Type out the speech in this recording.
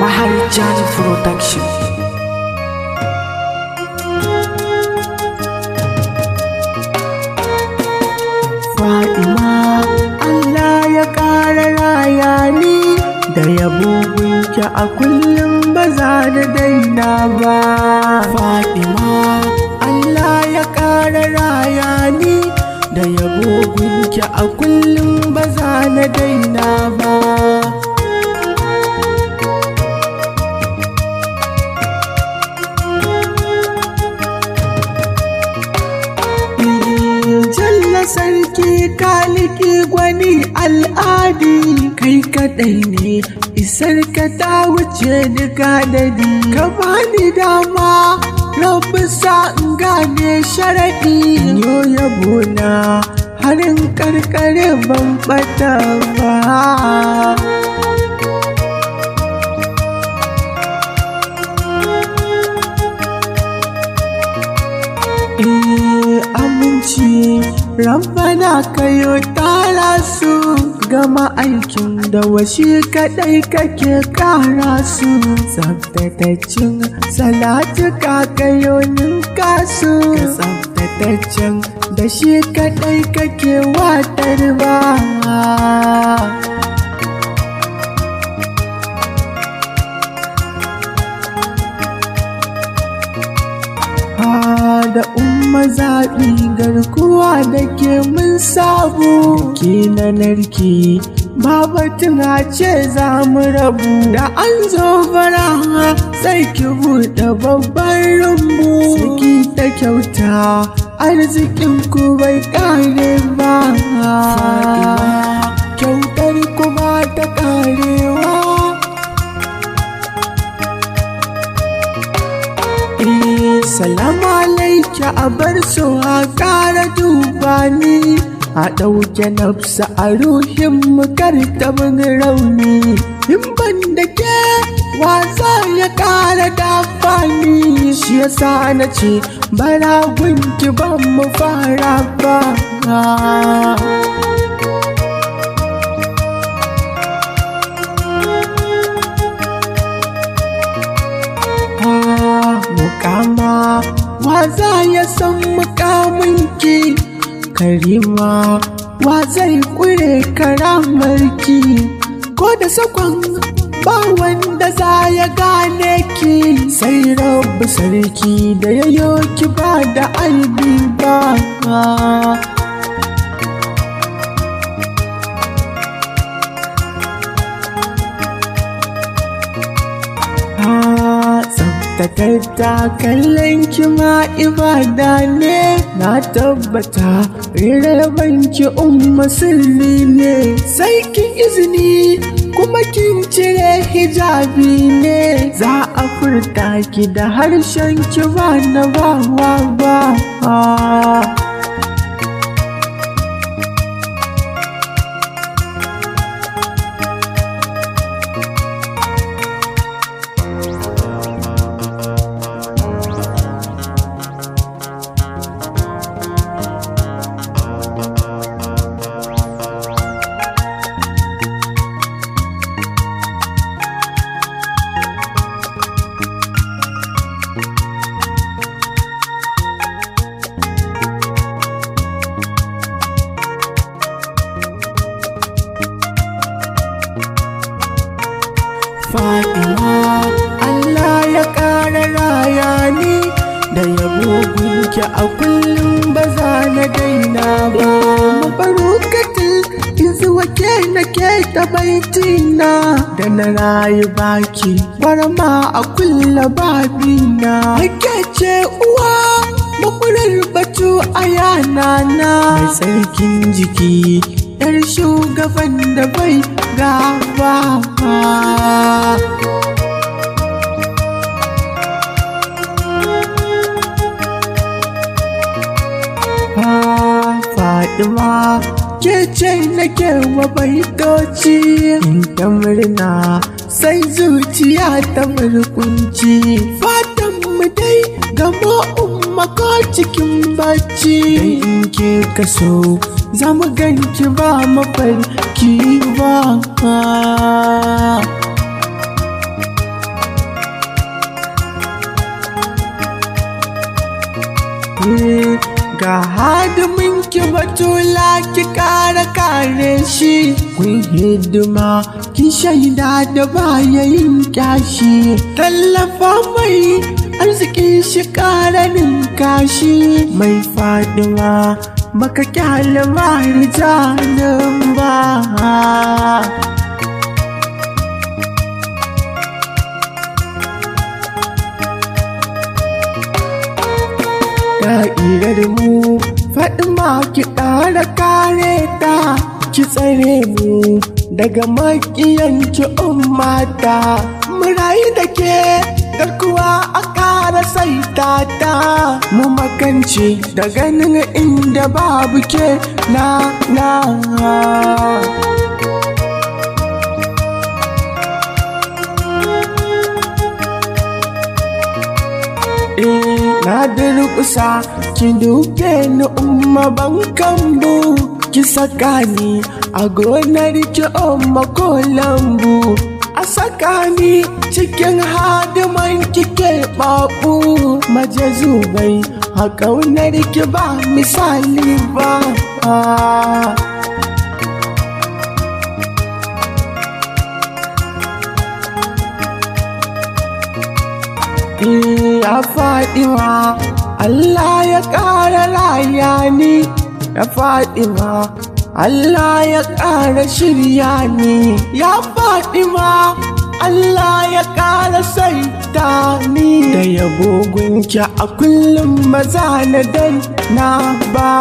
Maharijan Production. Fatima, Allah ya ƙara raya ni da yabo gunki a kullum ba za na daina ba. Fatima, Allah ya ƙara raya ni da yabo gunki a kullum ba za na daina ba. Sarki kaliki gwani al'adi kai kadai ne isar ka ta wuce duka dadi ka bani dama rabu sa in gane sharadi yo yabo na harin karkare ban bata ba. Aminci Rabbana kayo tara su gama aikin da washi kadai kake kara su tsaftataccen salatu ka kayo ninka su tsaftataccen da shi kadai kake watar ba. Da umma zaɓi garkuwa da ke mun sabu ke na narki babatun ce za mu rabu da an zo fara sai ki buɗe babban rumbu saki ta kyauta arzikin ku bai ƙare ba. Kyautar ku ba ta ƙarewa. Salamu alaiki a bar su a ƙara duba ni a ɗauke nafsa a ruhin mukar ta mun rauni in ban da ke wasa ya ƙara dafa ni shi yasa na ce bara gunki ban mu fara ba. Mukama wa za ya san mukaminki karima wa zai kure karamarki ko da sakon ba wanda za ya gane ki sai rabu sarki da yayo ki ba da aibi ba. Takarda kallon ki ma ibada ne na tabbata rarraban ki umma sirri ne sai kin izini kuma kin cire hijabi ne za a furta ki da harshen ki ba na ba. Fatima, Allah ya ƙara raya ni da yabo gunki a kullum ba za na daina ba. Mabarukatin izuwa ke na ke ta baitina da na rayu baki barma a kulla babina. Ake ce uwa makurar batu a yana na mai tsarkin jiki yar shugaban da bai gaba. Fatima ke ce nake wa baitoci in ta murna sai zuciya ta murkunci fatan mu dai gamo umma ko cikin bacci in ke kaso za mu ganki ba mafarki ba. ga hadimin ki Batula ki kara kare shi, kun hidima ki shaida da bayayin kyashi, tallafa mai arzikin shi karanin kashi, mai Fadima baka kyale marijanin ba. Da'irar mu Fadima ki ƙara kare ta, ki tsare mu daga maƙiyanki ummata, mu rayu da ke garkuwa a ƙara saita ta, mu makance da ganin inda babu ke na. Na durƙusa ki duke ni umma ban kambu, ki saka ni a gonar ki umma ko lambu, a saka ni cikin hadiman kike babu, majazubai a ƙaunar ki ba misali ba. Ya Fadima Allah ya ƙara raya ni, ya Fadima Allah ya ƙara shirya ni, ya Fadima Allah ya ƙara saita ni, da yabo gunki a kullum maza na dai na ba.